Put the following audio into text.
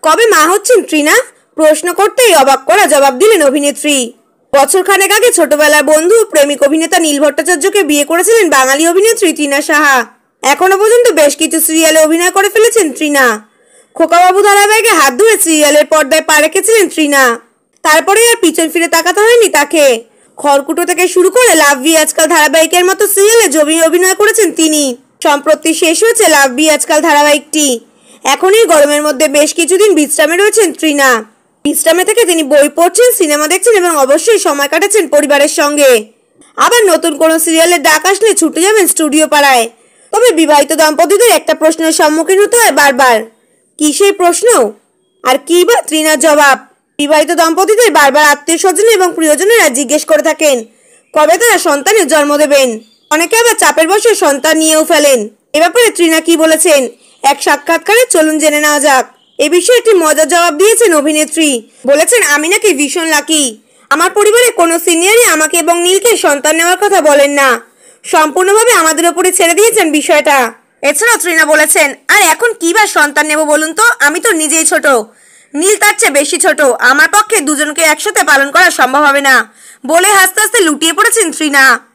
কবে মা হচ্ছেন তৃণা? প্রশ্ন করতেই অবাক করা জবাব দিলেন অভিনেত্রী। বছর খানেক আগে ছোটবেলার বন্ধু প্রেমিক অভিনেতা নীল ভট্টাচার্যকে বিয়ে করেছিলেন বাঙালি অভিনেত্রী তৃণা সাহা। এখনো পর্যন্ত বেশ কিছু সিরিয়ালে অভিনয় করে ফেলেছেন তৃণা। খোকাবাবু ধারাবাহিকে হাত ধরে সিরিয়ালের পর্দায় পা রেখেছিলেন তৃণা। তারপরে আর পিছন ফিরে তাকাতে হয়নি তাকে। খড়কুটো থেকে শুরু করে লাভ বি আজকাল ধারাবাহিকের মতো সিরিয়ালে জমি অভিনয় করেছেন তিনি। সম্প্রতি শেষ হয়েছে লাভ বি আজকাল ধারাবাহিকটি। এখনই গরমের মধ্যে বেশ কিছুদিন বিশ্রামে রয়েছেন তৃণা। বিশ্রামে থেকে তিনি বই পড়ছেন, সিনেমা দেখছেন এবং অবশ্যই সময় কাটাচ্ছেন পরিবারের সঙ্গে। আবার নতুন কোনো সিরিয়ালের ডাক আসলে ছুটে যাবেন স্টুডিও পাড়ায়। তবে বিবাহিত দম্পতিদের একটা প্রশ্নের সম্মুখীন হতে হয় বারবার। কি সেই প্রশ্ন? আর কি বা তৃণার জবাব? বিবাহিত দম্পতিদের বারবার আত্মীয় স্বজন এবং প্রিয়জনেরা জিজ্ঞেস করে থাকেন কবে তারা সন্তানের জন্ম দেবেন। অনেকে আবার চাপের বশে সন্তান নিয়েও ফেলেন। এ ব্যাপারে তৃণা কি বলেছেন এক সাক্ষাৎকারে চলুন জেনে নেওয়া যাক। এ বিষয়ে একটি মজার জবাব দিয়েছেন অভিনেত্রী। বলেছেন, আমি নাকি ভীষণ লাকি। আমার পরিবারে কোনো সিনিয়রই আমাকে এবং নীলকে সন্তান নেওয়ার কথা বলেন না। সম্পূর্ণভাবে আমাদের উপরে ছেড়ে দিয়েছেন বিষয়টা। এছাড়াও তৃণা বলেছেন, আর এখন কি বা সন্তান নেব বলুন তো? আমি তো নিজেই ছোট, নীল তার চেয়ে বেশি ছোট। আমার পক্ষে দুজনকে একসাথে পালন করা সম্ভব হবে না বলে হাসতে হাসতে লুটিয়ে পড়েছেন তৃণা।